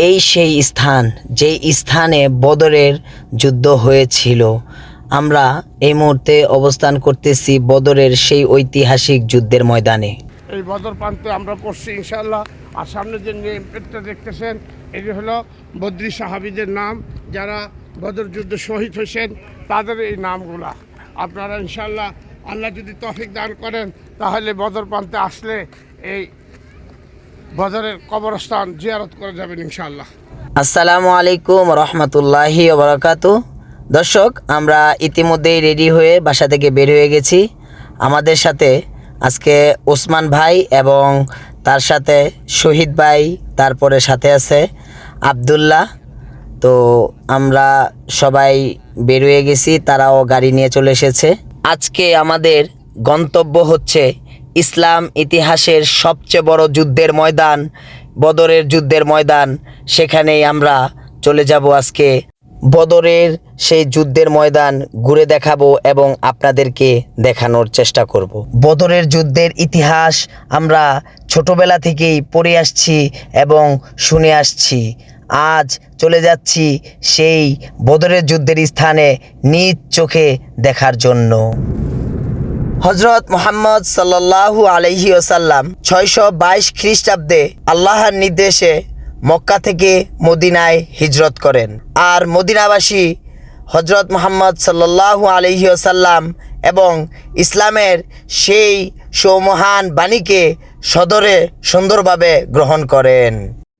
এই সেই স্থান যেই স্থানে বদরের যুদ্ধ হয়েছিল। আমরা এই মুহূর্তে অবস্থান করতেছি বদরের সেই ঐতিহাসিক যুদ্ধের ময়দানে। এই বদর প্রান্তে আমরা পড়ছি ইনশাআল্লাহ। আর সামনে যে নেমটা দেখতেছেন এটি হলো বদরি সাহাবীদের নাম, যারা বদর যুদ্ধে শহীদ হয়েছেন তাদের এই নামগুলা। আপনারা ইনশাআল্লাহ আল্লাহ যদি তৌফিক দান করেন তাহলে বদর প্রান্তে আসলে এই বদরের কবরস্থান জিয়ারত করে যাবেন ইনশাআল্লাহ। আসসালামু আলাইকুম রহমতুল্লাহি ওয়া বারাকাতুহু। দর্শক, আমরা ইতিমধ্যেই রেডি হয়ে বাসা থেকে বের হয়ে গেছি। আমাদের সাথে আজকে ওসমান ভাই এবং তার সাথে শহীদ ভাই, তারপরে সাথে আছে আবদুল্লাহ। তো আমরা সবাই বের হয়ে গেছি, তারাও গাড়ি নিয়ে চলে এসেছে। আজকে আমাদের গন্তব্য হচ্ছে ইসলাম ইতিহাসের সবচেয়ে বড় যুদ্ধের ময়দান, বদরের যুদ্ধের ময়দান। সেখানেই আমরা চলে যাব আজকে। বদরের সেই যুদ্ধের ময়দান ঘুরে দেখাবো এবং আপনাদেরকে দেখানোর চেষ্টা করব। বদরের যুদ্ধের ইতিহাস আমরা ছোটবেলা থেকেই পড়ে আসছি এবং শুনে আসছি। আজ চলে যাচ্ছি সেই বদরের যুদ্ধের স্থানে নিজ চোখে দেখার জন্য। হজরত মুহাম্মদ সাল্লাল্লাহু আলাইহি ওয়াসাল্লাম 622 খ্রিস্টাব্দে আল্লাহর নির্দেশে মক্কা থেকে মদিনায় হিজরত করেন। আর মদিনাবাসী হজরত মুহাম্মদ সাল্লাল্লাহু আলাইহি ওয়াসাল্লাম এবং ইসলামের সেই সুমহান বাণীকে সদরে সুন্দরভাবে গ্রহণ করেন।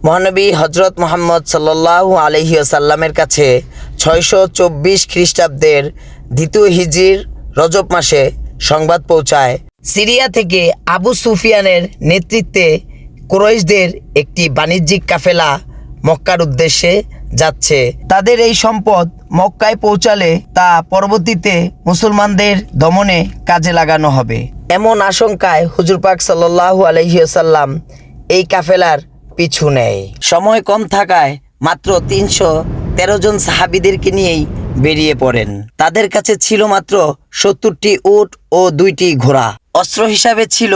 মহানবী হজরত মুহাম্মদ সাল্লাল্লাহু আলাইহি ওয়াসাল্লামের কাছে 624 খ্রিস্টাব্দের দ্বিতীয় হিজরির রজব মাসে সংবাদ পৌঁছায় সিরিয়া থেকে আবু সুফিয়ানের নেতৃত্বে কুরাইশদের একটি বাণিজ্যিক কাফেলা মক্কার উদ্দেশ্যে যাচ্ছে। তাদের এই সম্পদ মক্কায় পৌঁছালে তা পরবর্তীতে মুসলমানদের দমনে কাজে লাগানো হবে, এমন আশঙ্কায় হুজুর পাক সাল্লাল্লাহু আলাইহি ওয়াসাল্লাম এই কাফেলার পিছু নেয়। সময় কম থাকায় মাত্র 313 জন সাহাবীদেরকে নিয়েই বেরিয়ে পড়েন। তাদের কাছে ছিল মাত্র 70টি উট ও 2টি ঘোড়া। অস্ত্র হিসাবে ছিল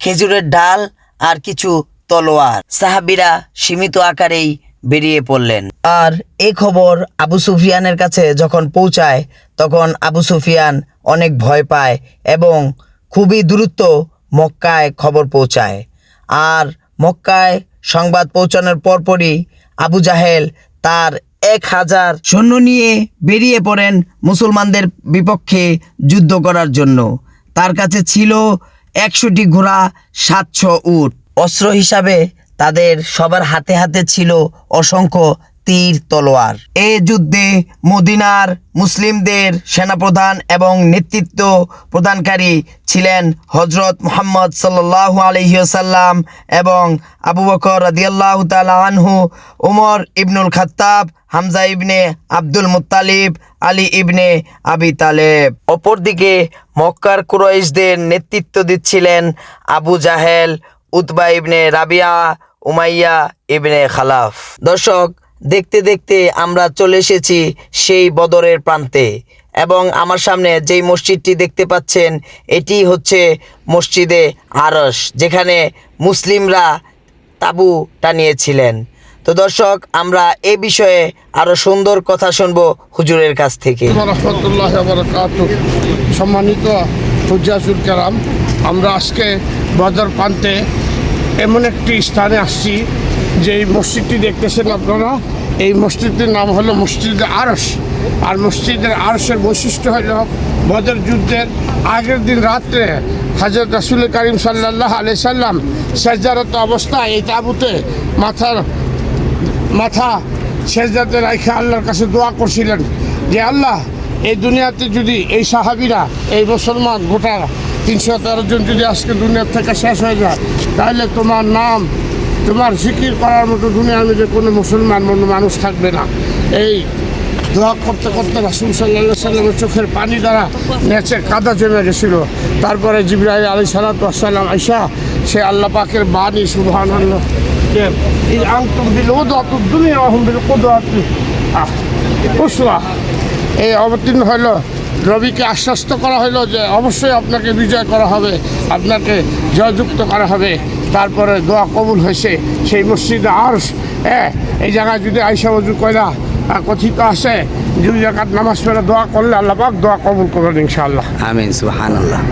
খেজুরের ডাল আর কিছু তলোয়ার। সাহাবীরা সীমিত আকারেই বেরিয়ে পড়লেন। আর এই খবর আবু সুফিয়ানের কাছে যখন পৌঁছায় তখন আবু সুফিয়ান অনেক ভয় পায় এবং খুবই দ্রুত মক্কায় খবর পৌঁছায়। আর মক্কায় সংবাদ পৌঁছানোর পরপরই আবু জাহেল তার 1000 সৈন্য নিয়ে বেরিয়ে পড়েন মুসলমানদের বিপক্ষে যুদ্ধ করার জন্য। তার কাছে ছিল 100টি ঘোড়া, 700 উট। অস্ত্র হিসাবে তাদের সবার হাতে হাতে ছিল অসংখ্য তীর তলোয়ার। এই যুদ্ধে মদিনার মুসলিমদের সেনাপ্রধান এবং নেতৃত্ব প্রদানকারী ছিলেন হজরত মুহাম্মদ সাল্লাল্লাহু আলাইহি ওয়াসাল্লাম এবং আবু বকর রাদিয়াল্লাহু তাআলা আনহু, ওমর ইবনুল খাত্তাব, হামজা ইবনে আব্দুল মুত্তালিব, আলী ইবনে আবি তালেব। অপরদিকে মক্কার কুরাইশদের নেতৃত্ব দিচ্ছিলেন আবু জাহেল, উতবা ইবনে রাবিয়া, উমাইয়া ইবনে খালাফ। দর্শক, দেখতে দেখতে আমরা চলে এসেছি সেই বদরের প্রান্তে এবং আমার সামনে যেই মসজিদটি দেখতে পাচ্ছেন এটি হচ্ছে মসজিদে আরশ, যেখানে মুসলিমরা তাঁবু টানিয়েছিলেন। তো দর্শক, আমরা এই বিষয়ে আরো সুন্দর কথা শুনবো হুজুরের কাছ থেকে। রাহমাতুল্লাহি ওয়া বারাকাতুহু। সম্মানিত হুজ্জাতুল কেরাম, আমরা আজকে বদর প্রান্তে এমন একটি স্থানে আসছি যে এই মসজিদটি দেখতেছেন আপনারা। এই মসজিদটির নাম হলো মসজিদে আরশ। আর মসজিদের আরশের বৈশিষ্ট্য হলো বদর যুদ্ধের আগের দিন রাত্রে হযরত রাসূল করিম সাল্লাল্লাহু আলাইহি সাল্লাম সেজদারত অবস্থায় এই তাঁবুতে মাথা সেজদাতে রেখে আল্লাহর কাছে দোয়া করছিলেন যে আল্লাহ, এই দুনিয়াতে যদি এই সাহাবীরা, এই মুসলমান গোটা 313 জন যদি আজকে দুনিয়ার থেকে শেষ হয়ে যায় তাহলে তোমার নাম, তোমার জিকির করার মতো দুনিয়ার মধ্যে কোনো মুসলমান মানুষ থাকবে না। এই দোয়া করতে করতে রাসূল সাল্লাল্লাহু আলাইহি সাল্লামের চোখের পানি দ্বারা নেচে কাদা জমে গেছিল। তারপরে জিবরাইল আলাইহিস সালাতু ওয়াস সালাম আইসা সে আল্লাহ পাকের বাণী সুবহানাল্লাহ যে এই আনতুম বিল উদওয়াতুদ দুনিয়া ওয়া হুম বিল কুদওয়াতি উসওয়া, এই অবতীর্ণ হলো। রবিকে আশ্বস্ত করা হলো যে অবশ্যই আপনাকে বিজয় করা হবে, আপনাকে জয়যুক্ত করা হবে। তারপরে দোয়া কবুল হয়েছে। সেই মসজিদে আরশ হ্যাঁ এই জায়গায় যদি আইসা ওযু কইরা কথিত আছে 2 রাকাত নামাজ পড়ে দোয়া করলে আল্লাহ পাক দোয়া কবুল করবেন ইনশাআল্লাহ। আমিন সুবহানাল্লাহ।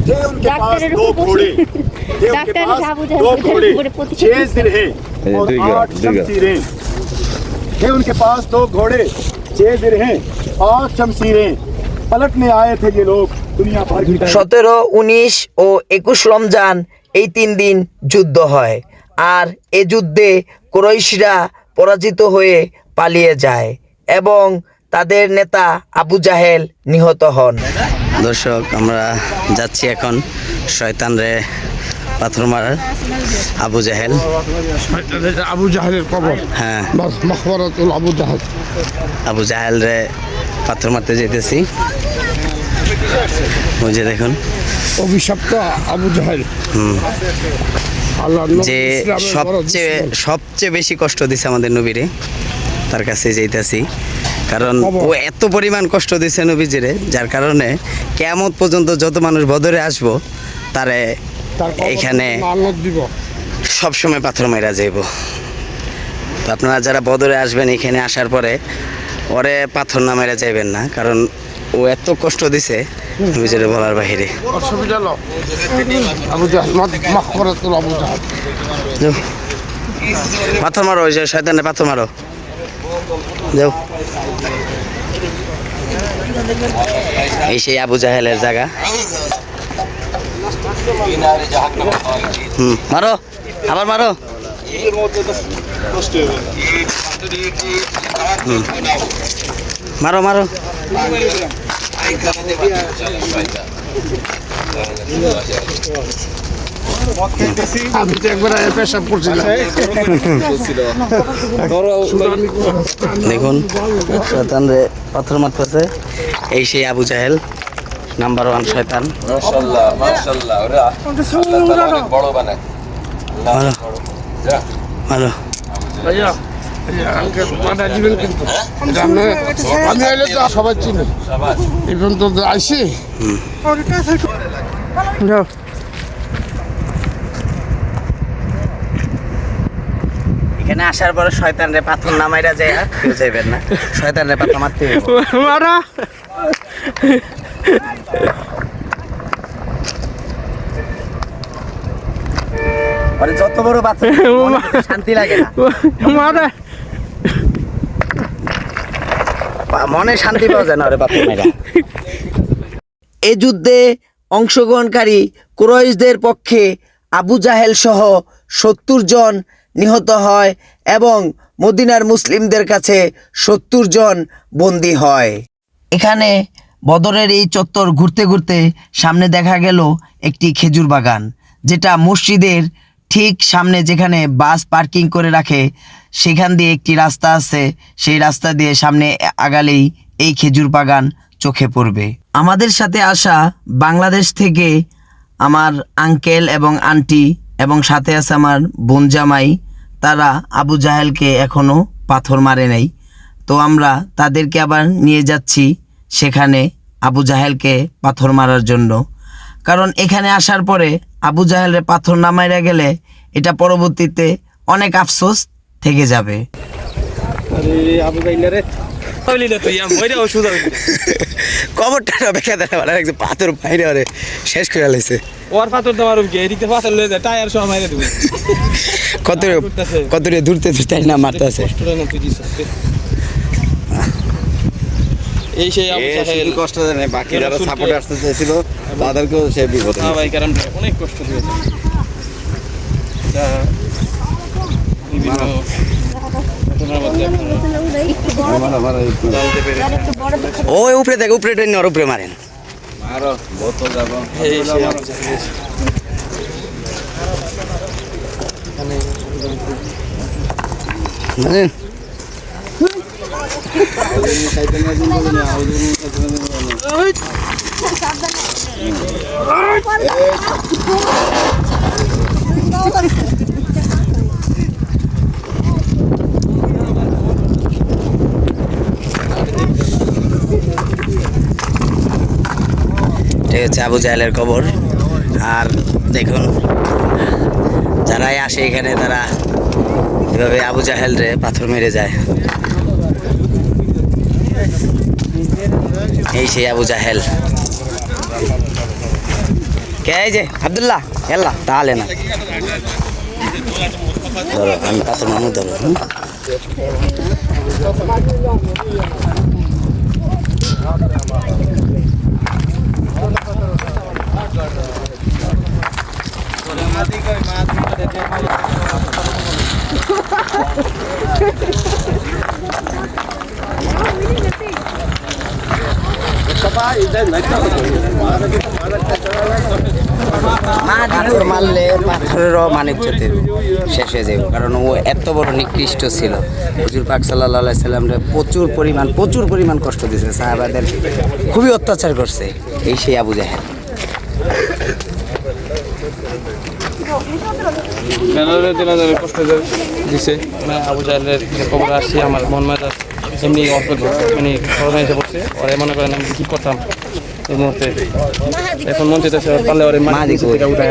थे उनके पास दो घोड़े, थे उनके पास दो घोड़े, 6 सिर हैं और 8 शमशीरें। थे उनके पास दो घोड़े, 6 सिर हैं, 8 शमशीरें। पलटने आए थे ये लोग दुनिया भर की। 17, 19 ও 21 রমজান এই 3 দিন যুদ্ধ হয়, আর এ যুদ্ধে কুরাইশরা পরাজিত হয়ে পালিয়ে যায় এবং তাদের নেতা আবু জাহেল নিহত হন। দর্শক, আমরা যাচ্ছি এখন শয়তানরে পাথর মারার আবু জাহেল। আবু জাহেলের কবর, হ্যাঁ, মাকবারাতুল আবু জাহেল। আবু জাহেল রে পাথর মারতে যেতেছি। ওই যে দেখুন, অভিশপ্ত আবু জাহেল। আল্লাহ যে সবচেয়ে বেশি কষ্ট দিছে আমাদের নবীরে, তার কাছে যাইতেছি। কারণ ও এত পরিমাণ কষ্ট দিছে নবীজিরে, যার কারণে কিয়ামত পর্যন্ত যত মানুষ বদরে আসবো তারে এখানে সবসময় পাথর মাইরা যাইব। তো আপনারা যারা বদরে আসবেন এখানে আসার পরে ওরে পাথর না মাইরা যাইবেন না, কারণ ও এত কষ্ট দিছে নবীজিরে বলার বাহিরে। পাথর মারো, ওই যে শয়তানে পাথর মারো, যাও। এই সেই আবু জাহেলের জায়গা। মারো, আবার মারো। মারো মারো। আমি তো একবার পেশাব করছিলাম। দেখুন শয়তানরে পাথর মারতেছে, এই সেই আবু জাহেল, নাম্বার 1 শয়তান। মাশাআল্লাহ মাশাআল্লাহ, ওরে আল্লাহ তাআলা অনেক বড় বানায়। মারো মারো। ভাইয়া আঙ্কেল মাথা দিবেন কিন্তু আমি আইলে তো সবাই চিনি। এই পর্যন্ত আইসি। এখানে আসার পরে শয়তানরে পাথর না মাইরা যায় কেউ যাইবেন না, শয়তানরে পাথর মারতে হবে। মারা আরে যত বড় পাথর শান্তি লাগে না, মারা মনে শান্তি পাওয়া যায় না ওরে পাথর মাইরা। এই যুদ্ধে অংশগ্রহণকারী কুরাইশদের পক্ষে আবু জাহেল সহ 70 জন নিহত হয় এবং মদিনার মুসলিমদের কাছে 70 জন বন্দী হয়। এখানে বদরের এই চত্বর ঘুরতে ঘুরতে সামনে দেখা গেল একটি খেজুর বাগান, যেটা মসজিদের ঠিক সামনে যেখানে বাস পার্কিং করে রাখে সেখান দিয়ে একটি রাস্তা আছে। সেই রাস্তা দিয়ে সামনে আগালেই এই খেজুর বাগান চোখে পড়বে। আমাদের সাথে আসা বাংলাদেশ থেকে আমার আঙ্কেল এবং আন্টি এবং সাথে আছে আমার বোন জামাই, তারা আবু জাহেলকে এখনও পাথর মারে নাই। তো আমরা তাদেরকে আবার নিয়ে যাচ্ছি সেখানে আবু জাহেলকে পাথর মারার জন্য। কারণ এখানে আসার পরে আবু জাহেলের পাথর না মাইরা গেলে এটা পরবর্তীতে অনেক আফসোস থেকে যাবে। কবরটা বেঁকে দেয় একদম পাথর বাইরে ওরে শেষ করে লাইছে। ওর পাথর তোমার এদিকে পাথর লয়ে যায় টায়ার সহ মাইরে দিবে। কত দূরতে তাই না মারতে আছে। এই সেই আবু জাহেল কষ্ট দেয় না, বাকি যারা সাপোর্ট আসতে চাইছিল তাদেরকেও সে বিপদে হ্যাঁ ভাই, কারণ অনেক কষ্ট দিয়েছে। ওই উপরে দেখ, উপরে ট্রেন ওর উপরে মারেন। আরো বোতল যাবো। এই সেই আবু জাহেল। বুঝলেন? এটা হচ্ছে আবু জাহেলের কবর। আর দেখুন যারাই আসে এখানে তারা এভাবে আবু জাহেল রে পাথর মেরে যায়। এই সেই আবু জাহেল। কে এই যে আব্দুল্লাহ এল্লা তাহলে না ধরো আমি পাথর মামু ধরো। পাথর মারলে পাথরেরও মানিজ্যতের শেষ হয়ে যাবে, কারণ ও এত বড় নিকৃষ্ট ছিল। হুজুর পাক সাল্লাল্লাহু আলাইহি সাল্লামরে প্রচুর পরিমাণ কষ্ট দিয়েছে, সাহাবাদের খুবই অত্যাচার করছে। এই সেই আবু জাহেল। কষ্ট দিছে মানে আবু জাহেলের খবর আসছে, আমার মন মেজাজ এমনি অল্প মানে করোনা এসে পড়ছে। ওরে মনে করেন আমি কি করতাম এই মুহূর্তে, এখন মন চেতেছে পারলে ওরে মাটি থেকে উঠায়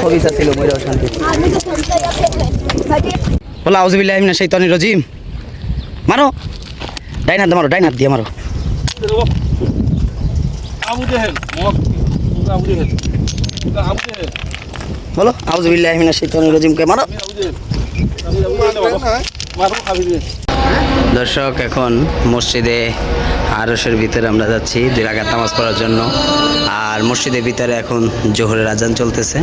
খবিসা ছিল মইরাও শান্তি। বলো আউযুবিল্লাহি মিনাশ শাইতানির রাজিম। মারো ডাইন হাত মারো, ডাইন হাত দিয়ে মারো। আবু জাহেল আবু জাহেল আবু জাহেল বলো আউযুবিল্লাহি মিনাশ শাইতানির রাজিম কে মারো। দর্শক এখন মসজিদে আরশের ভিতরে আমরা যাচ্ছি 2 রাকাত নামাজ পড়ার জন্য। আর মসজিদের ভিতরে এখন জোহরের আজান চলতেছে।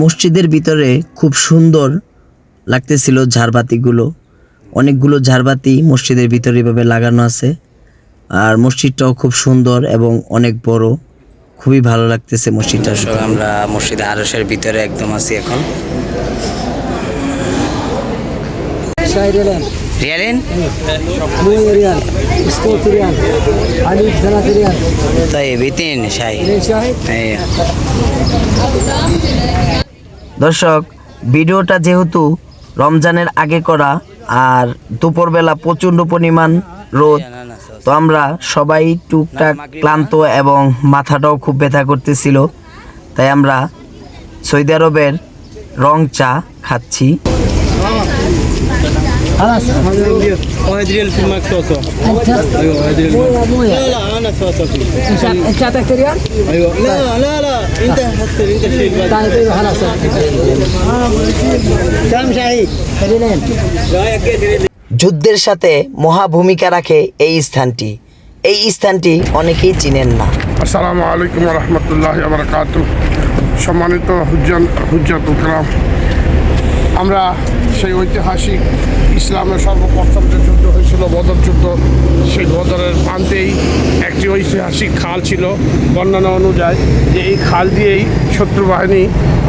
মসজিদের ভিতরে খুব সুন্দর লাগতেছিল ঝাড়বাতিগুলো, অনেকগুলো ঝাড়বাতি মসজিদের ভিতরে এভাবে লাগানো আছে। আর মসজিদটাও খুব সুন্দর এবং অনেক বড়, খুবই ভালো লাগতেছে মসজিদটা। আমরা মসজিদে আরশের ভিতরে একদম আছি এখন। রিয়ালেন তাই বিতিন শাই। দর্শক ভিডিওটা যেহেতু রমজানের আগে করা আর দুপুরবেলা প্রচণ্ড পরিমাণ রোদ, তো আমরা সবাই টুকটাক ক্লান্ত এবং মাথাটাও খুব ব্যথা করতেছিল, তাই আমরা সৌদি আরবের রং চা খাচ্ছি। خلاص واحد ريال في المكسوسة. ايوه واحد ريال. لا لا انا صوصة فيه. انت اعطيت ريال؟ ايوه لا لا لا انت حصل انت شيل. طيب ايوه خلاص. كم شهيد؟ ريالين. رايك كيف ريال؟ যুদ্ধের সাথে মহা ভূমিকা রাখে এই স্থানটি। এই স্থানটি অনেকেই চিনেন না। আসসালামু আলাইকুম ওয়া রাহমাতুল্লাহি ওয়া বারাকাতুহু। সম্মানিত হুজ্জাতুল কিরাম, আমরা সেই ঐতিহাসিক ইসলামের সর্বপ্রথম যে যুদ্ধ হয়েছিল বদর যুদ্ধ, সেই বদরের প্রান্তেই একটি ঐতিহাসিক খাল ছিল। বর্ণনা অনুযায়ী যে এই খাল দিয়েই শত্রু বাহিনী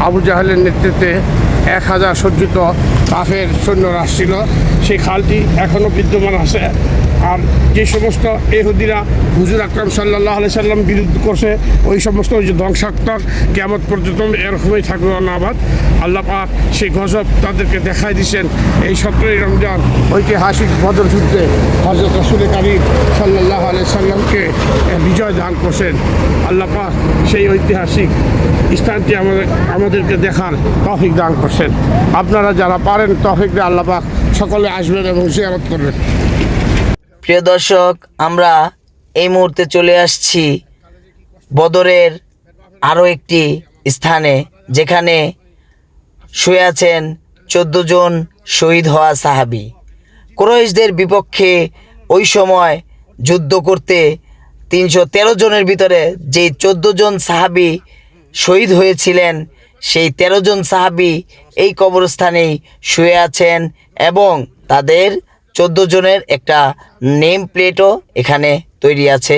আবু জাহেলের নেতৃত্বে 1000 সজ্জিত কাফের সৈন্যরা আসছিল। সেই খালটি এখনও বিদ্যমান আছে। আর যে সমস্ত ইহুদিরা হুজুর আকরাম সাল্লাল্লাহু আলাইহি সাল্লাম বিরুদ্ধ করছে, ওই সমস্ত যে ধ্বংসাত্মক কিয়ামত পর্যন্ত এরকমই থাকবে অনাবাদ। আল্লাহ পাক সেই গজব তাদেরকে দেখাই দিয়েছেন। এই 17ই রমজান ঐতিহাসিক বদর যুদ্ধে হযরত রাসূল কারীম সাল্লাল্লাহু আলাইহি সাল্লামকে বিজয় দান করছেন। আল্লাহ পাক সেই ঐতিহাসিক স্থানটি আমাদেরকে দেখার তৌফিক দান করছেন। আপনারা যারা পারেন তৌফিক দিয়ে আল্লাহ পাক সকলে আসবেন এবং জিয়ারত করবেন। প্রিয় দর্শক, আমরা এই মুহূর্তে চলে আসছি বদরের আরও একটি স্থানে, যেখানে শুয়ে আছেন 14 জন শহীদ হওয়া সাহাবী। কুরাইশদের বিপক্ষে ওই সময় যুদ্ধ করতে 313 জনের ভিতরে যে 14 জন সাহাবী শহীদ হয়েছিলেন, সেই 13 জন সাহাবী এই কবরস্থানেই শুয়ে আছেন এবং তাদের 14 জনের একটা নেম প্লেটও এখানে তৈরি আছে।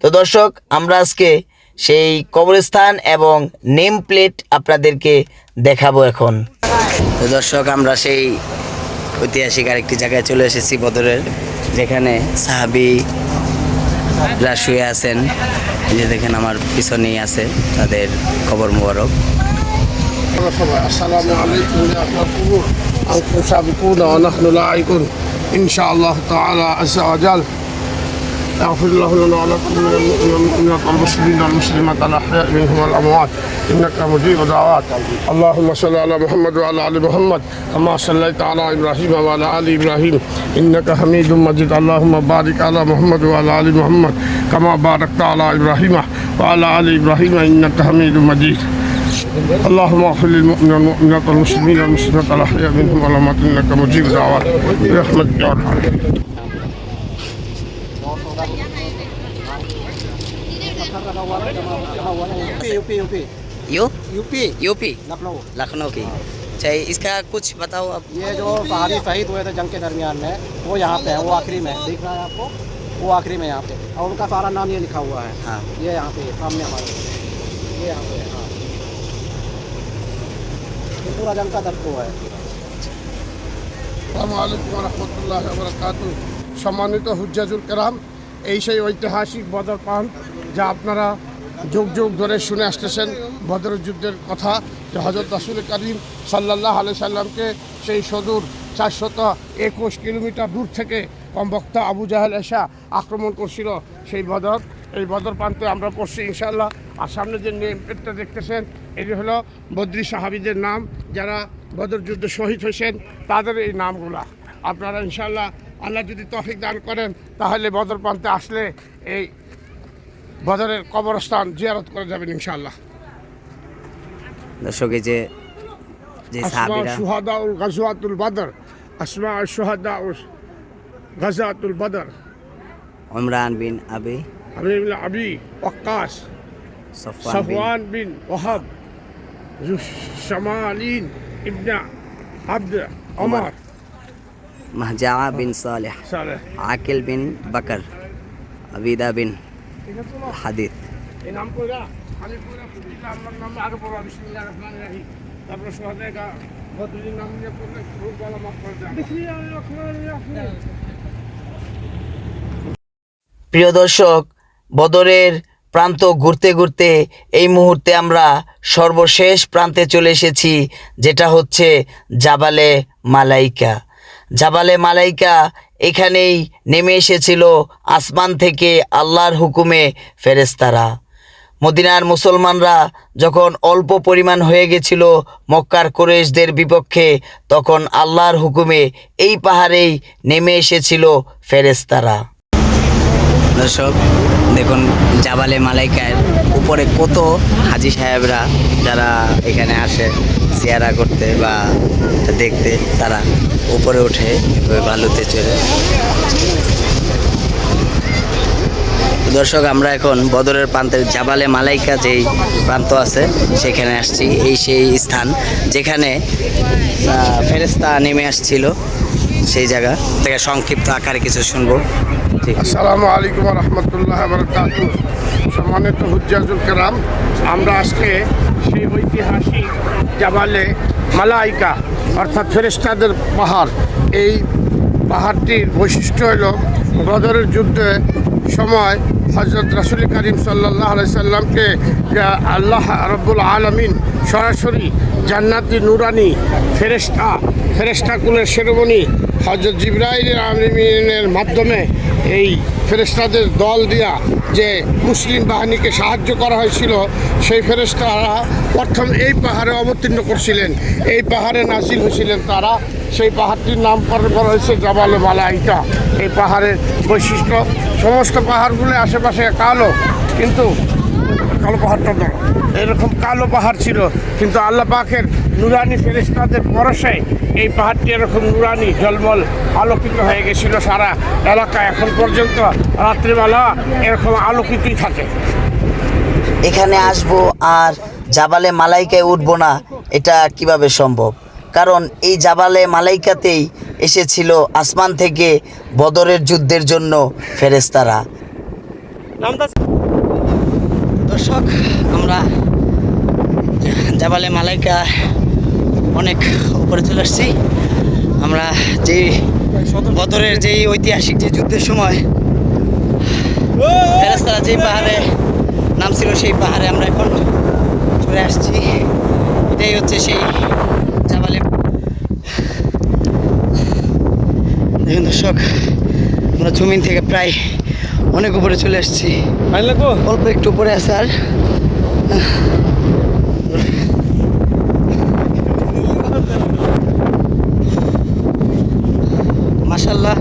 তো দর্শক, আমরা আজকে সেই কবরস্থান এবং নেম প্লেট আপনাদেরকে দেখাবো এখন। তো দর্শক, আমরা সেই ঐতিহাসিক আরেকটি জায়গায় চলে এসেছি বদরের, যেখানে সাহাবীরা শুয়ে আছেন। যে দেখেন আমার পিছনেই আছে তাদের কবর মোবারক। আসসালামু আলাইকুম ইয়া কুবুর আনকুম সাবিকুনা ওয়া নাহনু লাঈকুন ইনশাআল্লাহ তাআলা আযজা ওয়া জাল يغفر الله لنا ولكم من المؤمنين والمسلمين والمسلمات الأحياء منهم والأموات إنك مجيب الدعوات اللهم صل على محمد وعلى آل محمد كما صليت على إبراهيم وعلى آل إبراهيم إنك حميد مجيد اللهم بارك على محمد وعلى آل محمد كما باركت على إبراهيم وعلى آل إبراهيم إنك حميد مجيد اللهم اغفر للمؤمنين والمؤمنات والمسلمين والمسلمات الأحياء منهم والأموات إنك مجيب الدعوات برحمتك يا أرحم الراحمين यूपी लखनऊ की। चाहिए इसका कुछ बताओ आप। ये जो सहाबी शहीद हुए थे जंग के दरमियान में, वो यहाँ पे है, वो आखिरी में दिख रहा है आपको, वो आखिरी में यहाँ पे, और उनका सारा नाम ये लिखा हुआ है। हाँ। ये यहाँ पे सामने हमारे, ये यहाँ पे, हाँ, ये पूरा जंग का दर्द है। আসসালামু আলাইকুম ওয়া রাহমাতুল্লাহি ওয়া বারাকাতুহু। সম্মানিত হুজ্জাতুল কেরাম, এই সেই ঐতিহাসিক বদর পান যা আপনারা যুগ যুগ ধরে শুনে আসতেছেন। বদর যুদ্ধের কথা, যে হযরত রাসূল করিম সাল্লাল্লাহু আলাইহি সাল্লামকে সেই সুদূর 421 কিলোমিটার দূর থেকে কমবক্তা আবু জাহেল এসা আক্রমণ করছিল। সেই বদর, এই বদর প্রান্তে আমরা পড়ছি ইনশাআল্লাহ। আর সামনে যে নেম প্লেটটা দেখতেছেন, এটি হলো বদরি সাহাবীদের নাম, যারা বদর যুদ্ধে শহীদ হয়েছেন, তাদের এই নামগুলা। আপনারা ইনশাআল্লাহ আল্লাহ যদি তৌফিক দান করেন, তাহলে বদর প্রান্তে আসলে এই বদরের কবরস্থান জিয়ারত করে যাবেন ইনশাআল্লাহ। দর্শক, এই যে সাহাবীরা শুহাদাউল গাজওয়াতুল বদর, আসমা শুহাদাউল গাজওয়াতুল বদর, উমরান বিন আবি আবি ওয়াক্কাস, সফওয়ান সাফওয়ান বিন ওয়াহাব, শামালিন ইবনে আব্দ ওমর, মাহজা বিন সালেহ, সালেহ, আকিল বিন বকর, আবিদা বিন হাদিস। এই নাম কইরা আমি পুরো আল্লাহর নামে আগে পড়া বিসমিল্লাহির রহমানির রহিম, তারপর শুহাদায়ে বদরের নাম নিয়ে পড়লে খুব ভালো মাফ করে দেন। বিসমিল্লাহির রহমানির রহিম। প্রিয় দর্শক, বদরের প্রান্ত ঘুরতে ঘুরতে এই মুহূর্তে আমরা সর্বশেষ প্রান্তে চলে এসেছি, যেটা হচ্ছে জাবালে মালাইকা। জাবালে মালাইকা, এখানেই নেমে এসেছিল আসমান থেকে আল্লাহর হুকুমে ফেরেশতারা। মদিনার মুসলমানরা যখন অল্প পরিমাণ হয়ে গেছিল মক্কার কুরাইশদের বিপক্ষে, তখন আল্লাহর হুকুমে এই পাহাড়েই নেমে এসেছিল ফেরেশতারা। দর্শক দেখুন, জাবালে মালাইকার উপরে কত হাজি সাহেবরা যারা এখানে আসে জিয়ারা করতে বা দেখতে, তারা উপরে উঠে বালুতে চড়ে। দর্শক, আমরা এখন বদরের প্রান্তের জাবালে মালাইকা যেই প্রান্ত আছে সেখানে আসছি। এই সেই স্থান যেখানে ফেরেশতা নেমে আসছিল, সেই জায়গা থেকে সংক্ষিপ্ত আকারে কিছু শুনবো। আসসালামু আলাইকুম ওয়া রাহমাতুল্লাহি ওয়া বারাকাতুহু। সম্মানিত হুজ্জাতুল কেরাম, আমরা আজকে সেই ঐতিহাসিক জাবালে মালাইকা অর্থাৎ ফেরেশতাদের পাহাড়, এই পাহাড়টির বৈশিষ্ট্য হলো বদরের যুদ্ধে সময় হযরত রাসূল করিম সাল্লাল্লাহু আলাইহি সাল্লামকে আল্লাহ রাব্বুল আলামিন সরাসরি জান্নাতি নুরানি ফেরেশতাকুলের শিরোমণি হযরত জিবরাইল আমিনের মাধ্যমে এই ফেরেশতাদের দল দিয়া যে মুসলিম বাহিনীকে সাহায্য করা হয়েছিল, সেই ফেরেশতারা প্রথম এই পাহাড়ে অবতীর্ণ করছিলেন, এই পাহাড়ে নাজিল হয়েছিলেন তারা। সেই পাহাড়টির নামকরণ করা হয়েছে জাবালে মালাইকা। এই পাহাড়ের বৈশিষ্ট্য, সমস্ত পাহাড়গুলো আশেপাশে কালো, কিন্তু কালো পাহাড়টা বড়, এরকম কালো পাহাড় ছিল, কিন্তু আল্লাহ পাকের নুরানি ফেরেশতাদের পরশে এই পাহাড়টি এরকম নুরানি ঝলমল আলোকিত হয়ে গেছিল। সারা এলাকা এখন পর্যন্ত রাত্রিবেলা এরকম আলোকিতই থাকে। এখানে আসবো আর জাবালে মালাইকায় উঠবো না, এটা কিভাবে সম্ভব? কারণ এই জাবালে মালাইকাতেই এসেছিল আসমান থেকে বদরের যুদ্ধের জন্য ফেরেশতারা। দর্শক, দর্শক, আমরা জাবালে মালাইকা অনেক উপরে চলে আসছি। আমরা যেই বদরের যেই ঐতিহাসিক যে যুদ্ধের সময় ফেরেশতারা যেই পাহাড়ে নামছিল সেই পাহাড়ে আমরা এখন চলে আসছি। এটাই হচ্ছে সেই জাবালে। দেখুন দর্শক, আমরা জমিন থেকে প্রায় অনেক উপরে চলে আসছি। অল্প একটু উপরে আছে আর মাশাআল্লাহ,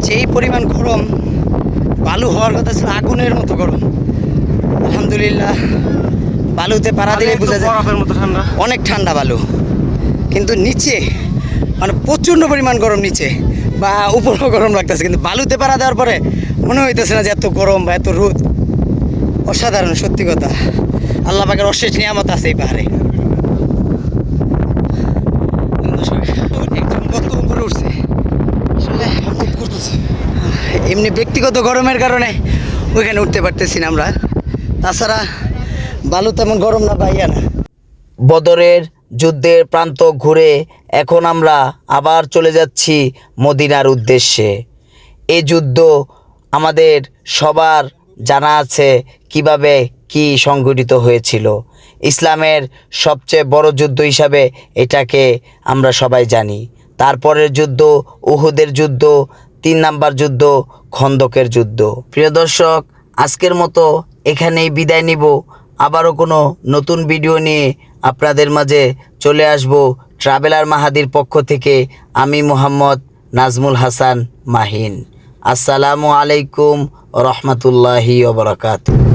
যেই পরিমাণ গরম, বালু হওয়ার কথা ছিল আগুনের মতো গরম। আলহামদুলিল্লাহ, বালুতে পাড়া দিলে বোঝা যায় অনেক ঠান্ডা বালু, কিন্তু নিচে মানে প্রচণ্ড পরিমাণ গরম নিচে, বা উপরেও গরম লাগতেছে, কিন্তু বালুতে পাড়া দেওয়ার পরে মনে হইতেছে না যে এত গরম বা এত রোদ। অসাধারণ, সত্যি কথা। আল্লাহ পাকের অশেষ নিয়ামত আছে এই পাহাড়ে। একদম কত উপরে উঠছে, আসলে এমনি ব্যক্তিগত গরমের কারণে ওইখানে উঠতে পারতেছি না আমরা, তাছাড়া বালু তেমন গরম না, পাইয়া না। বদরের যুদ্ধের প্রান্ত ঘুরে এখন আমরা আবার চলে যাচ্ছি মদিনার উদ্দেশ্যে। এই যুদ্ধ আমাদের সবার জানা আছে কিভাবে কি সংঘটিত হয়েছিল। ইসলামের সবচেয়ে বড় যুদ্ধ হিসাবে এটাকে আমরা সবাই জানি। তারপরের যুদ্ধ উহুদের যুদ্ধ, 3 নাম্বার যুদ্ধ খন্দকের যুদ্ধ। প্রিয় দর্শক, আজকের মতো এখানেই বিদায় নিব। আবারও কোনো নতুন ভিডিও নিয়ে আপনাদের মাঝে চলে আসব। ট্রাভেলার মাহাদির পক্ষ থেকে আমি মোহাম্মদ নাজমুল হাসান মাহিন। আসসালামু আলাইকুম রহমতুল্লাহি ওয়া বারাকাতুহু।